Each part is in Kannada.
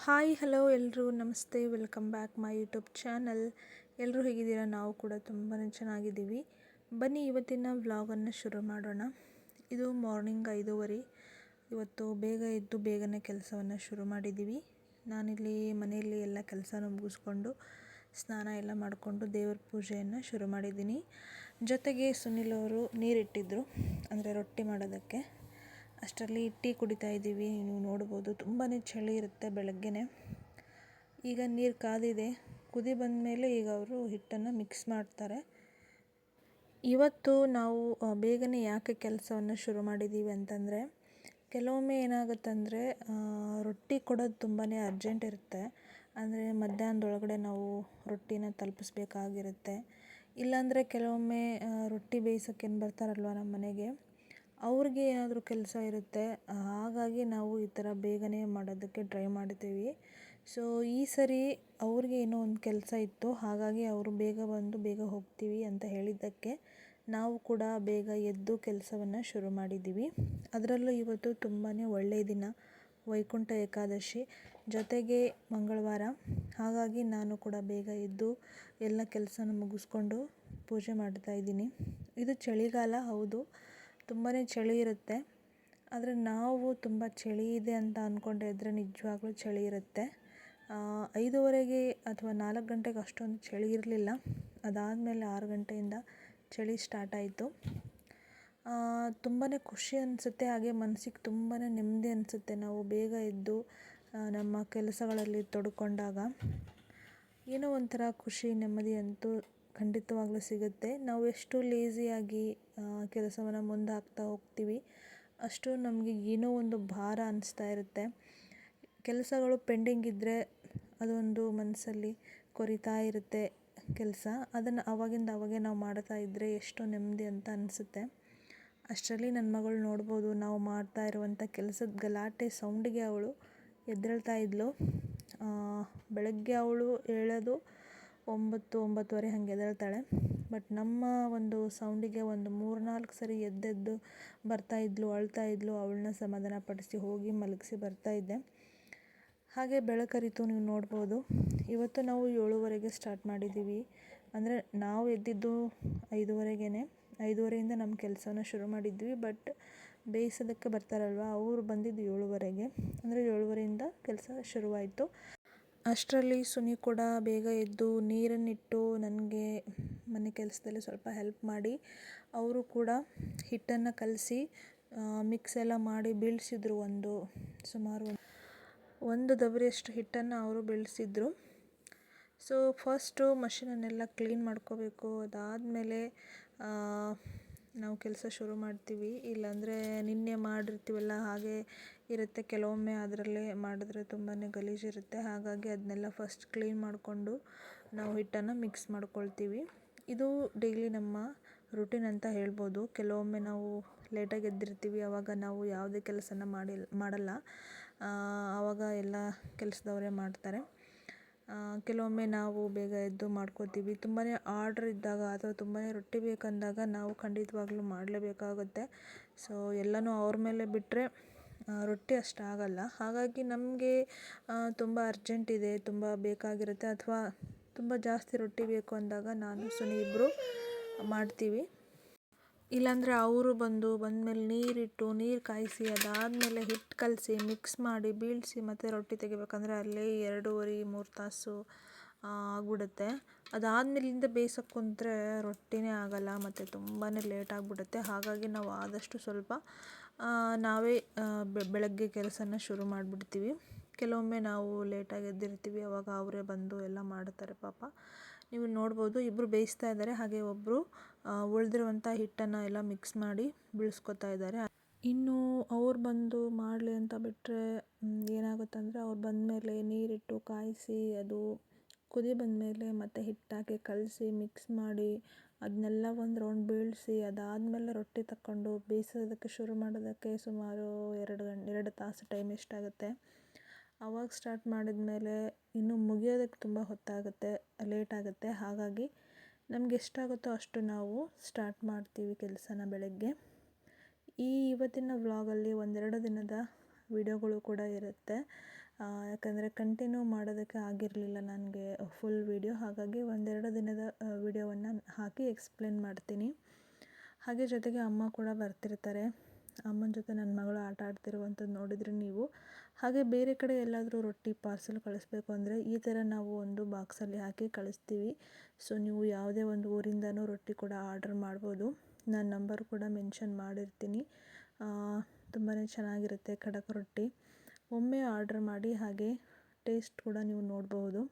ಹಾಯ್ ಹಲೋ ಎಲ್ಲರೂ ನಮಸ್ತೆ, welcome back my YouTube channel. ಎಲ್ಲರೂ ಹೇಗಿದ್ದೀರಾ? ನಾವು ಕೂಡ ತುಂಬಾ ಚೆನ್ನಾಗಿದ್ದೀವಿ. ಬನ್ನಿ ಇವತ್ತಿನ ವ್ಲಾಗನ್ನು ಶುರು ಮಾಡೋಣ. ಇದು ಮಾರ್ನಿಂಗ್ 5:30. ಇವತ್ತು ಬೇಗ ಎದ್ದು ಬೇಗನೆ ಕೆಲಸವನ್ನು ಶುರು ಮಾಡಿದ್ದೀವಿ. ನಾನಿಲ್ಲಿ ಮನೆಯಲ್ಲಿ ಎಲ್ಲ ಕೆಲಸನ ಮುಗಿಸ್ಕೊಂಡು ಸ್ನಾನ ಎಲ್ಲ ಮಾಡಿಕೊಂಡು ದೇವರ ಪೂಜೆಯನ್ನು ಶುರು ಮಾಡಿದ್ದೀನಿ. ಜೊತೆಗೆ ಸುನಿಲ್ ಅವರು ನೀರಿಟ್ಟಿದ್ದರು, ಅಂದರೆ ರೊಟ್ಟಿ ಮಾಡೋದಕ್ಕೆ. ಅಷ್ಟರಲ್ಲಿ ಟೀ ಕುಡಿತಾ ಇದ್ದೀವಿ. ನೀವು ನೋಡ್ಬೋದು ತುಂಬಾ ಚಳಿ ಇರುತ್ತೆ ಬೆಳಗ್ಗೆನೆ. ಈಗ ನೀರು ಕಾದಿದೆ, ಕುದಿ ಬಂದ ಮೇಲೆ ಈಗ ಅವರು ಹಿಟ್ಟನ್ನು ಮಿಕ್ಸ್ ಮಾಡ್ತಾರೆ. ಇವತ್ತು ನಾವು ಬೇಗನೆ ಯಾಕೆ ಕೆಲಸವನ್ನು ಶುರು ಮಾಡಿದ್ದೀವಿ ಅಂತಂದರೆ, ಕೆಲವೊಮ್ಮೆ ಏನಾಗುತ್ತಂದರೆ ರೊಟ್ಟಿ ಕೊಡೋದು ತುಂಬಾ ಅರ್ಜೆಂಟ್ ಇರುತ್ತೆ. ಅಂದರೆ ಮಧ್ಯಾಹ್ನದೊಳಗಡೆ ನಾವು ರೊಟ್ಟಿನ ತಲುಪಿಸ್ಬೇಕಾಗಿರುತ್ತೆ. ಇಲ್ಲಾಂದರೆ ಕೆಲವೊಮ್ಮೆ ರೊಟ್ಟಿ ಬೇಯಿಸೋಕೆ ಏನು ಬರ್ತಾರಲ್ವ ನಮ್ಮ ಮನೆಗೆ, ಅವ್ರಿಗೆ ಏನಾದರೂ ಕೆಲಸ ಇರುತ್ತೆ. ಹಾಗಾಗಿ ನಾವು ಈ ಥರ ಬೇಗನೆ ಮಾಡೋದಕ್ಕೆ ಟ್ರೈ ಮಾಡ್ತೀವಿ. ಸೊ ಈ ಸರಿ ಅವ್ರಿಗೆ ಏನೋ ಒಂದು ಕೆಲಸ ಇತ್ತು, ಹಾಗಾಗಿ ಅವರು ಬೇಗ ಬಂದು ಬೇಗ ಹೋಗ್ತೀವಿ ಅಂತ ಹೇಳಿದ್ದಕ್ಕೆ ನಾವು ಕೂಡ ಬೇಗ ಎದ್ದು ಕೆಲಸವನ್ನು ಶುರು ಮಾಡಿದ್ದೀವಿ. ಅದರಲ್ಲೂ ಇವತ್ತು ತುಂಬಾ ಒಳ್ಳೆಯ ದಿನ, ವೈಕುಂಠ ಏಕಾದಶಿ, ಜೊತೆಗೆ ಮಂಗಳವಾರ. ಹಾಗಾಗಿ ನಾನು ಕೂಡ ಬೇಗ ಎದ್ದು ಎಲ್ಲ ಕೆಲಸನ ಮುಗಿಸ್ಕೊಂಡು ಪೂಜೆ ಮಾಡ್ತಾಯಿದ್ದೀನಿ. ಇದು ಚಳಿಗಾಲ, ಹೌದು, ತುಂಬಾ ಚಳಿ ಇರುತ್ತೆ. ಆದರೆ ನಾವು ತುಂಬ ಚಳಿ ಇದೆ ಅಂತ ಅಂದ್ಕೊಂಡಿದ್ರೆ ನಿಜವಾಗ್ಲೂ ಚಳಿ ಇರುತ್ತೆ. 5:30 ಅಥವಾ 4 ಗಂಟೆಗೆ ಅಷ್ಟೊಂದು ಚಳಿ ಇರಲಿಲ್ಲ. ಅದಾದಮೇಲೆ 6 ಗಂಟೆಯಿಂದ ಚಳಿ ಸ್ಟಾರ್ಟ್ ಆಯಿತು. ತುಂಬಾ ಖುಷಿ ಅನಿಸುತ್ತೆ, ಹಾಗೆ ಮನಸ್ಸಿಗೆ ತುಂಬಾ ನೆಮ್ಮದಿ ಅನಿಸುತ್ತೆ ನಾವು ಬೇಗ ಎದ್ದು ನಮ್ಮ ಕೆಲಸಗಳಲ್ಲಿ ತೊಡ್ಕೊಂಡಾಗ. ಏನೋ ಒಂಥರ ಖುಷಿ ನೆಮ್ಮದಿ ಅಂತೂ ಖಂಡಿತವಾಗ್ಲೂ ಸಿಗುತ್ತೆ. ನಾವು ಎಷ್ಟು ಲೇಸಿಯಾಗಿ ಕೆಲಸವನ್ನು ಮುಂದೆ ಹಾಕ್ತಾ ಹೋಗ್ತೀವಿ, ಅಷ್ಟು ನಮಗೆ ಏನೋ ಒಂದು ಭಾರ ಅನಿಸ್ತಾ ಇರುತ್ತೆ. ಕೆಲಸಗಳು ಪೆಂಡಿಂಗ್ ಇದ್ದರೆ ಅದೊಂದು ಮನಸ್ಸಲ್ಲಿ ಕೊರಿತಾ ಇರುತ್ತೆ ಕೆಲಸ. ಅದನ್ನು ಅವಾಗೆ ನಾವು ಮಾಡ್ತಾ ಇದ್ದರೆ ಎಷ್ಟು ನೆಮ್ಮದಿ ಅಂತ ಅನಿಸುತ್ತೆ. ಅಷ್ಟರಲ್ಲಿ ನನ್ನ ಮಗಳು ನೋಡ್ಬೋದು, ನಾವು ಮಾಡ್ತಾ ಇರುವಂಥ ಕೆಲಸದ ಗಲಾಟೆ ಸೌಂಡಿಗೆ ಅವಳು ಎದ್ದೇಳ್ತಾ ಇದ್ಲು. ಬೆಳಗ್ಗೆ ಅವಳು ಹೇಳೋದು 9-9:30 ಹಾಗೆ ಎದ್ದೇಳ್ತಾಳೆ. ಬಟ್ ನಮ್ಮ ಒಂದು ಸೌಂಡಿಗೆ ಒಂದು 3-4 ಸರಿ ಎದ್ದೆದ್ದು ಬರ್ತಾಯಿದ್ಲು, ಅಳ್ತಾಯಿದ್ಲು. ಅವಳನ್ನ ಸಮಾಧಾನಪಡಿಸಿ ಹೋಗಿ ಮಲಗಿಸಿ ಬರ್ತಾಯಿದ್ದೆ. ಹಾಗೆ ಬೆಳಕರಿತು, ನೀವು ನೋಡ್ಬೋದು. ಇವತ್ತು ನಾವು 7:30ಗೆ ಸ್ಟಾರ್ಟ್ ಮಾಡಿದ್ದೀವಿ. ಅಂದರೆ ನಾವು ಎದ್ದಿದ್ದು 5:30ಗೆ. 5:30ಯಿಂದ ನಮ್ಮ ಕೆಲಸನ ಶುರು ಮಾಡಿದ್ವಿ. ಬಟ್ ಬೇಯಿಸೋದಕ್ಕೆ ಬರ್ತಾರಲ್ವ, ಅವರು ಬಂದಿದ್ದು 7:30ಗೆ. ಅಂದರೆ 7:30ಯಿಂದ ಕೆಲಸ ಶುರುವಾಯಿತು. ಅಷ್ಟರಲ್ಲಿ ಸುನಿ ಕೂಡ ಬೇಗ ಎದ್ದು ನೀರನ್ನಿಟ್ಟು ನನಗೆ ಮನೆ ಕೆಲಸದಲ್ಲಿ ಸ್ವಲ್ಪ ಹೆಲ್ಪ್ ಮಾಡಿ, ಅವರು ಕೂಡ ಹಿಟ್ಟನ್ನು ಕಲಸಿ ಮಿಕ್ಸ್ ಎಲ್ಲ ಮಾಡಿ ಬೀಳಿಸಿದ್ರು. ಸುಮಾರು ಒಂದು ದಬರಿಯಷ್ಟು ಹಿಟ್ಟನ್ನು ಅವರು ಬೀಳಿಸಿದ್ರು. ಸೊ ಫಸ್ಟು ಮಷೀನನ್ನೆಲ್ಲ ಕ್ಲೀನ್ ಮಾಡ್ಕೋಬೇಕು, ಅದಾದಮೇಲೆ ನಾವು ಕೆಲಸ ಶುರು ಮಾಡ್ತೀವಿ. ಇಲ್ಲಾಂದರೆ ನಿನ್ನೆ ಮಾಡಿರ್ತೀವಲ್ಲ ಹಾಗೆ ಇರುತ್ತೆ. ಕೆಲವೊಮ್ಮೆ ಅದರಲ್ಲೇ ಮಾಡಿದ್ರೆ ತುಂಬಾ ಗಲೀಜಿರುತ್ತೆ. ಹಾಗಾಗಿ ಅದನ್ನೆಲ್ಲ ಫಸ್ಟ್ ಕ್ಲೀನ್ ಮಾಡಿಕೊಂಡು ನಾವು ಹಿಟ್ಟನ್ನು ಮಿಕ್ಸ್ ಮಾಡ್ಕೊಳ್ತೀವಿ. ಇದು ಡೈಲಿ ನಮ್ಮ ರುಟೀನ್ ಅಂತ ಹೇಳ್ಬೋದು. ಕೆಲವೊಮ್ಮೆ ನಾವು ಲೇಟಾಗಿ ಎದ್ದಿರ್ತೀವಿ, ಆವಾಗ ನಾವು ಯಾವುದೇ ಕೆಲಸನ ಮಾಡಲ್ಲ. ಆವಾಗ ಎಲ್ಲ ಕೆಲಸದವರೇ ಮಾಡ್ತಾರೆ. ಕೆಲವೊಮ್ಮೆ ನಾವು ಬೇಗ ಎದ್ದು ಮಾಡ್ಕೋತೀವಿ. ತುಂಬಾ ಆರ್ಡ್ರ್ ಇದ್ದಾಗ ಅಥವಾ ತುಂಬಾ ರೊಟ್ಟಿ ಬೇಕಂದಾಗ ನಾವು ಖಂಡಿತವಾಗ್ಲೂ ಮಾಡಲೇಬೇಕಾಗುತ್ತೆ. ಸೊ ಎಲ್ಲನೂ ಅವ್ರ ಮೇಲೆ ಬಿಟ್ಟರೆ ರೊಟ್ಟಿ ಅಷ್ಟು ಆಗಲ್ಲ. ಹಾಗಾಗಿ ನಮಗೆ ತುಂಬ ಅರ್ಜೆಂಟ್ ಇದೆ, ತುಂಬ ಬೇಕಾಗಿರುತ್ತೆ, ಅಥವಾ ತುಂಬ ಜಾಸ್ತಿ ರೊಟ್ಟಿ ಬೇಕು ಅಂದಾಗ ನಾನು ಸುನಿ ಇಬ್ಬರು ಮಾಡ್ತೀವಿ. ಇಲ್ಲಾಂದರೆ ಅವರು ಬಂದಮೇಲೆ ನೀರು ಕಾಯಿಸಿ, ಅದಾದಮೇಲೆ ಹಿಟ್ಟು ಕಲಸಿ ಮಿಕ್ಸ್ ಮಾಡಿ ಬೀಳಿಸಿ ಮತ್ತೆ ರೊಟ್ಟಿ ತೆಗಿಬೇಕಂದ್ರೆ ಅಲ್ಲೇ 2.5-3 ತಾಸು ಆಗ್ಬಿಡುತ್ತೆ. ಅದಾದಮೇಲಿಂದ ಬೇಯಿಸೋಕೆ ಕುಂತ್ರೆ ರೊಟ್ಟಿನೇ ಆಗಲ್ಲ, ಮತ್ತು ತುಂಬಾ ಲೇಟ್ ಆಗಿಬಿಡುತ್ತೆ. ಹಾಗಾಗಿ ನಾವು ಆದಷ್ಟು ಸ್ವಲ್ಪ ನಾವೇ ಬೆಳಗ್ಗೆ ಕೆಲಸನ ಶುರು ಮಾಡಿಬಿಡ್ತೀವಿ. ಕೆಲವೊಮ್ಮೆ ನಾವು ಲೇಟಾಗಿ ಎದ್ದಿರ್ತೀವಿ, ಆವಾಗ ಅವರೇ ಬಂದು ಎಲ್ಲ ಮಾಡ್ತಾರೆ ಪಾಪ. ನೀವು ನೋಡ್ಬೋದು, ಇಬ್ಬರು ಬೇಯಿಸ್ತಾ ಇದ್ದಾರೆ, ಹಾಗೆ ಒಬ್ಬರು ಉಳಿದಿರುವಂಥ ಹಿಟ್ಟನ್ನು ಎಲ್ಲ ಮಿಕ್ಸ್ ಮಾಡಿ ಬೀಳಿಸ್ಕೊತಾ ಇದ್ದಾರೆ. ಇನ್ನು ಅವ್ರು ಬಂದು ಮಾಡಲಿ ಅಂತ ಬಿಟ್ಟರೆ ಏನಾಗುತ್ತಂದರೆ, ಅವ್ರು ಬಂದಮೇಲೆ ನೀರಿಟ್ಟು ಕಾಯಿಸಿ ಅದು ಕುದಿ ಬಂದಮೇಲೆ ಮತ್ತೆ ಹಿಟ್ಟಾಕಿ ಕಲಸಿ ಮಿಕ್ಸ್ ಮಾಡಿ ಅದನ್ನೆಲ್ಲ ಒಂದು ರೌಂಡ್ ಬೀಳಿಸಿ, ಅದಾದಮೇಲೆ ರೊಟ್ಟಿ ತಗೊಂಡು ಬೇಯಿಸೋದಕ್ಕೆ ಶುರು ಮಾಡೋದಕ್ಕೆ ಸುಮಾರು 2 ತಾಸು ಟೈಮ್ ಎಷ್ಟಾಗುತ್ತೆ. ಆವಾಗ ಸ್ಟಾರ್ಟ್ ಮಾಡಿದ್ಮೇಲೆ ಇನ್ನು ಮುಗಿಯೋದಕ್ಕೆ ತುಂಬ ಹೊತ್ತಾಗುತ್ತೆ, ಲೇಟ್ ಆಗುತ್ತೆ. ಹಾಗಾಗಿ ನಮ್ಗೆ ಎಷ್ಟಾಗುತ್ತೋ ಅಷ್ಟು ನಾವು ಸ್ಟಾರ್ಟ್ ಮಾಡ್ತೀವಿ ಕೆಲಸನ ಬೆಳಗ್ಗೆ. ಇವತ್ತಿನ ವ್ಲಾಗಲ್ಲಿ 1-2 ದಿನದ ವಿಡಿಯೋಗಳು ಕೂಡ ಇರುತ್ತೆ. ಯಾಕಂದರೆ ಕಂಟಿನ್ಯೂ ಮಾಡೋದಕ್ಕೆ ಆಗಿರಲಿಲ್ಲ ನನಗೆ ಫುಲ್ ವಿಡಿಯೋ. ಹಾಗಾಗಿ ಒಂದೆರಡು ದಿನದ ವಿಡಿಯೋವನ್ನು ಹಾಕಿ ಎಕ್ಸ್ಪ್ಲೇನ್ ಮಾಡ್ತೀನಿ. ಹಾಗೆ ಜೊತೆಗೆ ಅಮ್ಮ ಕೂಡ ಬರ್ತಿರ್ತಾರೆ. ಅಮ್ಮನ ಜೊತೆ ನನ್ನ ಮಗಳು ಆಟ ಆಡ್ತಿರುವಂಥದ್ದು ನೋಡಿದರೆ ನೀವು. ಹಾಗೆ ಬೇರೆ ಕಡೆ ಎಲ್ಲಾದರೂ ರೊಟ್ಟಿ ಪಾರ್ಸೆಲ್ ಕಳಿಸ್ಬೇಕು ಅಂದರೆ ಈ ಥರ ನಾವು ಒಂದು ಬಾಕ್ಸಲ್ಲಿ ಹಾಕಿ ಕಳಿಸ್ತೀವಿ. ಸೊ ನೀವು ಯಾವುದೇ ಒಂದು ಊರಿಂದನೂ ರೊಟ್ಟಿ ಕೂಡ ಆರ್ಡರ್ ಮಾಡ್ಬೋದು. ನಾನು ನಂಬರ್ ಕೂಡ ಮೆನ್ಷನ್ ಮಾಡಿರ್ತೀನಿ. ತುಂಬಾ ಚೆನ್ನಾಗಿರುತ್ತೆ ಖಡಕ್ ರೊಟ್ಟಿ. ಒಮ್ಮೆ ಆರ್ಡರ್ ಮಾಡಿ ಹಾಗೆ ಟೇಸ್ಟ್ ಕೂಡ ನೀವು ನೋಡಬಹುದು.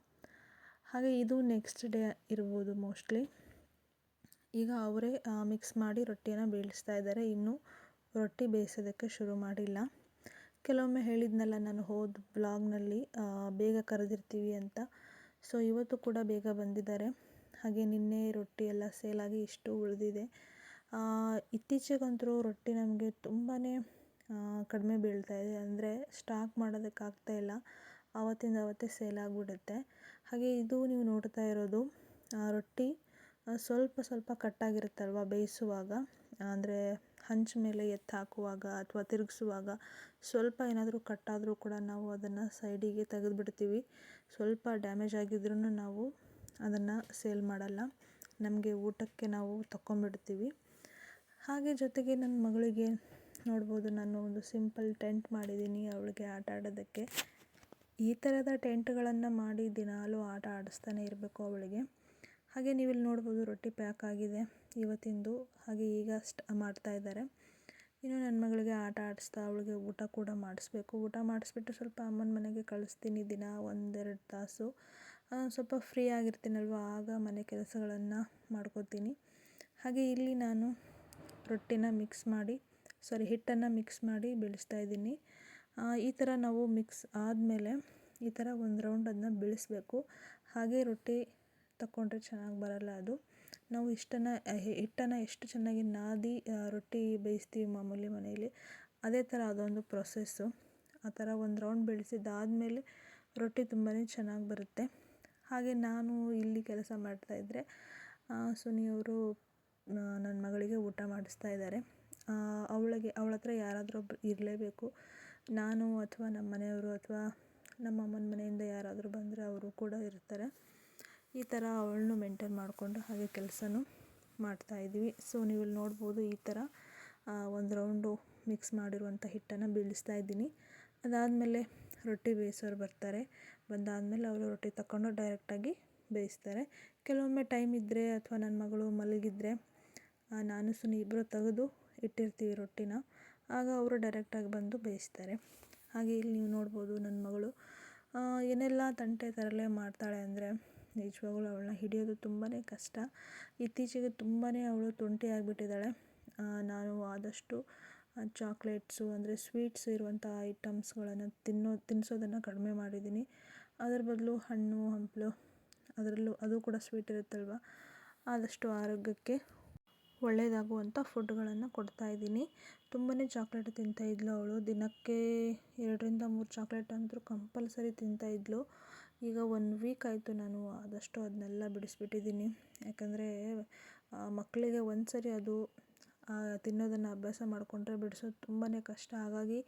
ಹಾಗೆ ಇದು ನೆಕ್ಸ್ಟ್ ಡೇ ಇರ್ಬೋದು ಮೋಸ್ಟ್ಲಿ. ಈಗ ಅವರೇ ಮಿಕ್ಸ್ ಮಾಡಿ ರೊಟ್ಟಿಯನ್ನು ಬೇಯಿಸ್ತಾ ಇದ್ದಾರೆ. ಇನ್ನೂ ರೊಟ್ಟಿ ಬೇಯಿಸೋದಕ್ಕೆ ಶುರು ಮಾಡಿಲ್ಲ. ಕೆಲವೊಮ್ಮೆ ಹೇಳಿದ್ನಲ್ಲ ನಾನು ಹೋದ ಬ್ಲಾಗ್ನಲ್ಲಿ ಬೇಗ ಕರೆದಿರ್ತೀವಿ ಅಂತ. ಸೊ ಇವತ್ತು ಕೂಡ ಬೇಗ ಬಂದಿದ್ದಾರೆ. ಹಾಗೆ ನಿನ್ನೆ ರೊಟ್ಟಿ ಎಲ್ಲ ಸೇಲಾಗಿ ಇಷ್ಟು ಉಳಿದಿದೆ. ಇತ್ತೀಚೆಗಂತೂ ರೊಟ್ಟಿ ನಮಗೆ ತುಂಬಾ ಕಡಿಮೆ ಬೀಳ್ತಾ ಇದೆ. ಅಂದರೆ ಸ್ಟಾಕ್ ಮಾಡೋದಕ್ಕಾಗ್ತಾಯಿಲ್ಲ. ಆವತ್ತಿಂದ ಅವತ್ತೇ ಸೇಲ್ ಆಗಿಬಿಡುತ್ತೆ. ಹಾಗೆ ಇದು ನೀವು ನೋಡ್ತಾ ಇರೋದು ರೊಟ್ಟಿ ಸ್ವಲ್ಪ ಸ್ವಲ್ಪ ಕಟ್ಟಾಗಿರುತ್ತಲ್ವ ಬೇಯಿಸುವಾಗ, ಅಂದರೆ ಹಂಚು ಮೇಲೆ ಎತ್ತು ಹಾಕುವಾಗ ಅಥವಾ ತಿರುಗಿಸುವಾಗ ಸ್ವಲ್ಪ ಏನಾದರೂ ಕಟ್ಟಾದರೂ ಕೂಡ ನಾವು ಅದನ್ನು ಸೈಡಿಗೆ ತೆಗೆದುಬಿಡ್ತೀವಿ. ಸ್ವಲ್ಪ ಡ್ಯಾಮೇಜ್ ಆಗಿದ್ರೂ ನಾವು ಅದನ್ನು ಸೇಲ್ ಮಾಡಲ್ಲ. ನಮಗೆ ಊಟಕ್ಕೆ ನಾವು ತಗೊಂಡ್ಬಿಡ್ತೀವಿ. ಹಾಗೆ ಜೊತೆಗೆ ನನ್ನ ಮಗಳಿಗೆ ನೋಡ್ಬೋದು, ನಾನು ಒಂದು ಸಿಂಪಲ್ ಟೆಂಟ್ ಮಾಡಿದ್ದೀನಿ ಅವಳಿಗೆ ಆಟ ಆಡೋದಕ್ಕೆ. ಈ ಥರದ ಟೆಂಟ್ಗಳನ್ನು ಮಾಡಿ ದಿನಾಲೂ ಆಟ ಆಡಿಸ್ತಾನೆ ಇರಬೇಕು ಅವಳಿಗೆ. ಹಾಗೆ ನೀವಿಲ್ಲಿ ನೋಡ್ಬೋದು ರೊಟ್ಟಿ ಪ್ಯಾಕ್ ಆಗಿದೆ ಇವತ್ತಿಂದು. ಹಾಗೆ ಈಗ ಮಾಡ್ತಾ ಇದ್ದಾರೆ. ಇನ್ನು ನನ್ನ ಮಗಳಿಗೆ ಆಟ ಆಡಿಸ್ತಾ ಅವಳಿಗೆ ಊಟ ಕೂಡ ಮಾಡಿಸ್ಬೇಕು. ಊಟ ಮಾಡಿಸ್ಬಿಟ್ಟು ಸ್ವಲ್ಪ ಅಮ್ಮನ ಮನೆಗೆ ಕಳಿಸ್ತೀನಿ ದಿನ 1-2 ತಾಸು. ಸ್ವಲ್ಪ ಫ್ರೀ ಆಗಿರ್ತೀನಲ್ವ, ಆಗ ಮನೆ ಕೆಲಸಗಳನ್ನು ಮಾಡ್ಕೋತೀನಿ. ಹಾಗೆ ಇಲ್ಲಿ ನಾನು ಹಿಟ್ಟನ್ನು ಮಿಕ್ಸ್ ಮಾಡಿ ಬೆಳೆಸ್ತಾ ಇದ್ದೀನಿ. ಈ ಥರ ನಾವು ಮಿಕ್ಸ್ ಆದಮೇಲೆ ಈ ಥರ ಒಂದು ರೌಂಡ್ ಅದನ್ನ ಬೆಳೆಸಬೇಕು. ಹಾಗೆ ರೊಟ್ಟಿ ತಗೊಂಡ್ರೆ ಚೆನ್ನಾಗಿ ಬರಲ್ಲ ಅದು. ನಾವು ಹಿಟ್ಟನ್ನು ಎಷ್ಟು ಚೆನ್ನಾಗಿ ನಾದಿ ರೊಟ್ಟಿ ಬೇಯಿಸ್ತೀವಿ ಮಾಮೂಲಿ ಮನೆಯಲ್ಲಿ, ಅದೇ ಥರ ಅದೊಂದು ಪ್ರೊಸೆಸ್ಸು. ಆ ಥರ ಒಂದು ರೌಂಡ್ ಬೆಳೆಸಿದ್ದಾದಮೇಲೆ ರೊಟ್ಟಿ ತುಂಬಾ ಚೆನ್ನಾಗಿ ಬರುತ್ತೆ. ಹಾಗೆ ನಾನು ಇಲ್ಲಿ ಕೆಲಸ ಮಾಡ್ತಾಯಿದ್ರೆ ಸುನಿಯವರು ನನ್ನ ಮಗಳಿಗೆ ಊಟ ಮಾಡಿಸ್ತಾ ಇದ್ದಾರೆ. ಅವಳ ಹತ್ರ ಯಾರಾದರೂ ಒಬ್ರು ಇರಲೇಬೇಕು. ನಾನು ಅಥವಾ ನಮ್ಮ ಮನೆಯವರು ಅಥವಾ ನಮ್ಮ ಅಮ್ಮನ ಮನೆಯಿಂದ ಯಾರಾದರೂ ಬಂದರೆ ಅವರು ಕೂಡ ಇರ್ತಾರೆ. ಈ ಥರ ಅವಳನ್ನು ಮೇಂಟೈನ್ ಮಾಡಿಕೊಂಡು ಹಾಗೆ ಕೆಲಸನೂ ಮಾಡ್ತಾಯಿದ್ವಿ. ಸೊ ನೀವು ಇಲ್ಲಿ ನೋಡ್ಬೋದು, ಈ ಥರ ಒಂದು ರೌಂಡು ಮಿಕ್ಸ್ ಮಾಡಿರುವಂಥ ಹಿಟ್ಟನ್ನು ಬೀಳಿಸ್ತಾ ಇದ್ದೀನಿ. ಅದಾದಮೇಲೆ ರೊಟ್ಟಿ ಬೇಯಿಸೋರು ಬರ್ತಾರೆ. ಬಂದಾದಮೇಲೆ ಅವರು ರೊಟ್ಟಿ ತಗೊಂಡು ಡೈರೆಕ್ಟಾಗಿ ಬೇಯಿಸ್ತಾರೆ. ಕೆಲವೊಮ್ಮೆ ಟೈಮ್ ಇದ್ದರೆ ಅಥವಾ ನನ್ನ ಮಗಳು ಮಲಗಿದ್ರೆ ನಾನು ಸುನಿ ಇಬ್ಬರು ತೆಗೆದು ಇಟ್ಟಿರ್ತೀವಿ ರೊಟ್ಟಿನ. ಆಗ ಅವರು ಡೈರೆಕ್ಟಾಗಿ ಬಂದು ಬೇಯಿಸ್ತಾರೆ. ಹಾಗೆ ಇಲ್ಲಿ ನೀವು ನೋಡ್ಬೋದು ನನ್ನ ಮಗಳು ಏನೆಲ್ಲ ತಂಟೆ ತರಲೆ ಮಾಡ್ತಾಳೆ ಅಂದರೆ ನಿಜವಾಗ್ಲೂ ಅವಳನ್ನ ಹಿಡಿಯೋದು ತುಂಬಾ ಕಷ್ಟ. ಇತ್ತೀಚೆಗೆ ತುಂಬಾ ಅವಳು ತುಂಟಿ ಆಗಿಬಿಟ್ಟಿದ್ದಾಳೆ. ನಾನು ಆದಷ್ಟು ಚಾಕ್ಲೇಟ್ಸು ಅಂದರೆ ಸ್ವೀಟ್ಸ್ ಇರುವಂಥ ಐಟಮ್ಸ್ಗಳನ್ನು ತಿನ್ನಿಸೋದನ್ನು ಕಡಿಮೆ ಮಾಡಿದ್ದೀನಿ. ಅದರ ಬದಲು ಹಣ್ಣು ಹಂಪಲು, ಅದರಲ್ಲೂ ಅದು ಕೂಡ ಸ್ವೀಟ್ ಇರುತ್ತಲ್ವ, ಆದಷ್ಟು ಆರೋಗ್ಯಕ್ಕೆ ಒಳ್ಳೆಯದಾಗುವಂಥ ಫುಡ್ಗಳನ್ನು ಕೊಡ್ತಾಯಿದ್ದೀನಿ. ತುಂಬಾ ಚಾಕ್ಲೇಟ್ ತಿಂತಾಯಿದ್ಲು ಅವಳು. ದಿನಕ್ಕೆ 2-3 ಚಾಕ್ಲೇಟ್ ಅಂತೂ ಕಂಪಲ್ಸರಿ ತಿಂತಾಯಿದ್ಲು. ಈಗ 1 ವೀಕ್ ಆಯಿತು ನಾನು ಆದಷ್ಟು ಅದನ್ನೆಲ್ಲ ಬಿಡಿಸ್ಬಿಟ್ಟಿದ್ದೀನಿ. ಯಾಕಂದರೆ ಮಕ್ಕಳಿಗೆ ಒಂದು ಸರಿ ಅದು ತಿನ್ನೋದನ್ನು ಅಭ್ಯಾಸ ಮಾಡಿಕೊಂಡ್ರೆ ಬಿಡಿಸೋದು ತುಂಬಾ ಕಷ್ಟ. ಹಾಗಾಗಿ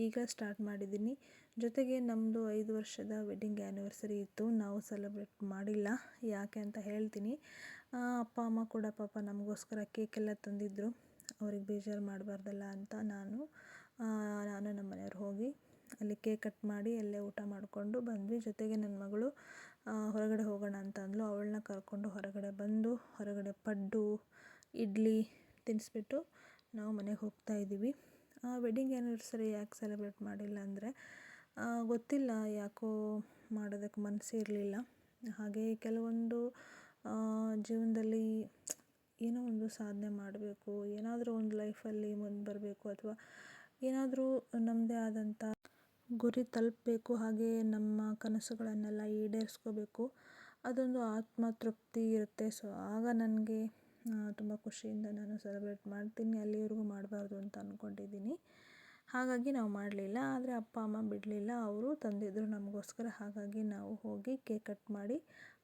ಈಗ ಸ್ಟಾರ್ಟ್ ಮಾಡಿದ್ದೀನಿ. ಜೊತೆಗೆ ನಮ್ಮದು 5 ವರ್ಷದ ವೆಡ್ಡಿಂಗ್ ಆ್ಯನಿವರ್ಸರಿ ಇತ್ತು. ನಾವು ಸೆಲೆಬ್ರೇಟ್ ಮಾಡಿಲ್ಲ. ಯಾಕೆ ಅಂತ ಹೇಳ್ತೀನಿ. ಅಪ್ಪ ಅಮ್ಮ ಕೂಡ ಪಾಪ ನಮಗೋಸ್ಕರ ಕೇಕೆಲ್ಲ ತಂದಿದ್ದರು. ಅವ್ರಿಗೆ ಬೇಜಾರು ಮಾಡಬಾರ್ದಲ್ಲ ಅಂತ ನಾನು ನಮ್ಮ ಮನೆಯವ್ರು ಹೋಗಿ ಅಲ್ಲಿ ಕೇಕ್ ಕಟ್ ಮಾಡಿ ಅಲ್ಲೇ ಊಟ ಮಾಡಿಕೊಂಡು ಬಂದ್ವಿ. ಜೊತೆಗೆ ನನ್ನ ಮಗಳು ಹೊರಗಡೆ ಹೋಗೋಣ ಅಂತ ಅಂದ್ಲು. ಅವಳನ್ನ ಕರ್ಕೊಂಡು ಹೊರಗಡೆ ಬಂದು ಹೊರಗಡೆ ಪಡ್ಡು ಇಡ್ಲಿ ತಿನ್ನಿಸ್ಬಿಟ್ಟು ನಾವು ಮನೆಗೆ ಹೋಗ್ತಾ ಇದ್ದೀವಿ. ವೆಡ್ಡಿಂಗ್ ಆ್ಯನಿವರ್ಸರಿ ಯಾಕೆ ಸೆಲೆಬ್ರೇಟ್ ಮಾಡಿಲ್ಲ ಅಂದರೆ ಗೊತ್ತಿಲ್ಲ, ಯಾಕೋ ಮಾಡೋದಕ್ಕೆ ಮನಸ್ಸೇ ಇರಲಿಲ್ಲ. ಹಾಗೆ ಕೆಲವೊಂದು ಜೀವನದಲ್ಲಿ ಏನೋ ಒಂದು ಸಾಧನೆ ಮಾಡಬೇಕು, ಏನಾದರೂ ಒಂದು ಲೈಫಲ್ಲಿ ಮುಂದೆ ಬರಬೇಕು ಅಥವಾ ಏನಾದರೂ ನಮ್ಮದೇ ಆದಂಥ ಗುರಿ ತಲುಪಬೇಕು, ಹಾಗೆ ನಮ್ಮ ಕನಸುಗಳನ್ನೆಲ್ಲ ಈಡೇರಿಸ್ಕೋಬೇಕು, ಅದೊಂದು ಆತ್ಮತೃಪ್ತಿ ಇರುತ್ತೆ. ಸೊ ಆಗ ನನಗೆ ತುಂಬ ಖುಷಿಯಿಂದ ನಾನು ಸೆಲೆಬ್ರೇಟ್ ಮಾಡ್ತೀನಿ. ಅಲ್ಲಿವರೆಗೂ ಮಾಡಬಾರ್ದು ಅಂತ ಅಂದ್ಕೊಂಡಿದ್ದೀನಿ. ಹಾಗಾಗಿ ನಾವು ಮಾಡಲಿಲ್ಲ. ಆದರೆ ಅಪ್ಪ ಅಮ್ಮ ಬಿಡಲಿಲ್ಲ, ಅವರು ತಂದಿದ್ದರು ನಮಗೋಸ್ಕರ. ಹಾಗಾಗಿ ನಾವು ಹೋಗಿ ಕೇಕ್ ಕಟ್ ಮಾಡಿ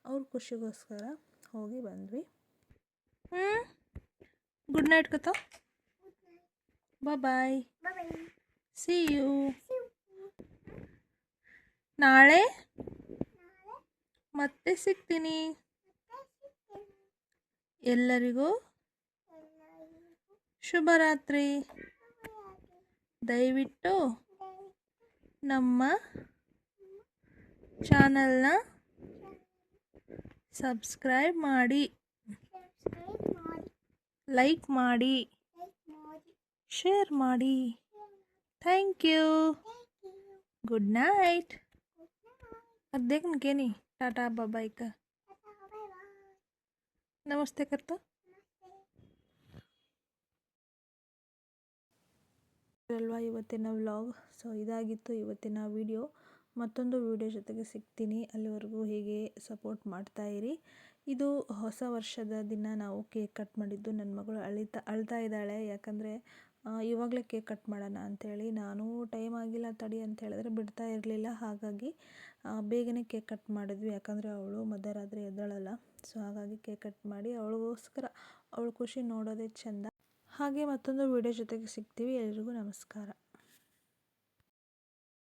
ಅವ್ರ ಖುಷಿಗೋಸ್ಕರ ಹೋಗಿ ಬಂದ್ವಿ. ಗುಡ್ ನೈಟ್ ಕಥೋ. Bye see you. ನಾಳೆ ಮತ್ತೆ ಸಿಗ್ತೀನಿ. ಎಲ್ಲರಿಗೂ ಶುಭರಾತ್ರಿ. ದಯವಿಟ್ಟು ನಮ್ಮ ಚಾನಲ್ನ ಸಬ್ಸ್ಕ್ರೈಬ್ ಮಾಡಿ, ಲೈಕ್ ಮಾಡಿ, ಶೇರ್ ಮಾಡಿ. Thank you. Good night. अब देख न के नहीं टाटा बाय का नमस्ते करता ಅಲ್ವಾ ಇವತ್ತಿನ ವ್ಲಾಗ್. ಸೊ ಇದಾಗಿತ್ತು ಇವತ್ತಿನ ವಿಡಿಯೋ. ಮತ್ತೊಂದು ವಿಡಿಯೋ ಜೊತೆಗೆ ಸಿಗ್ತೀನಿ. ಅಲ್ಲಿವರೆಗೂ ಹೀಗೆ ಸಪೋರ್ಟ್ ಮಾಡ್ತಾ ಇರಿ. ಇದು ಹೊಸ ವರ್ಷದ ದಿನ ನಾವು ಕೇಕ್ ಕಟ್ ಮಾಡಿದ್ದು. ನನ್ನ ಮಗಳು ಅಳ್ತಾ ಇದ್ದಾಳೆ, ಯಾಕಂದರೆ ಇವಾಗಲೇ ಕೇಕ್ ಕಟ್ ಮಾಡೋಣ ಅಂಥೇಳಿ. ನಾನು ಟೈಮ್ ಆಗಿಲ್ಲ ತಡಿ ಅಂತ ಹೇಳಿದ್ರೆ ಬಿಡ್ತಾ ಇರಲಿಲ್ಲ. ಹಾಗಾಗಿ ಬೇಗನೆ ಕೇಕ್ ಕಟ್ ಮಾಡಿದ್ವಿ, ಯಾಕಂದರೆ ಅವಳು ಮಧ್ಯರಾತ್ರಿ ಎದ್ದೇಳಲ್ಲ. ಸೊ ಹಾಗಾಗಿ ಕೇಕ್ ಕಟ್ ಮಾಡಿ ಅವಳಿಗೋಸ್ಕರ ಅವಳ ಖುಷಿ ನೋಡೋದೇ ಚೆಂದ. ಹಾಗೆ ಮತ್ತೊಂದು ವಿಡಿಯೋ ಜೊತೆಗೆ ಸಿಗ್ತೀವಿ. ಎಲ್ರಿಗೂ ನಮಸ್ಕಾರ.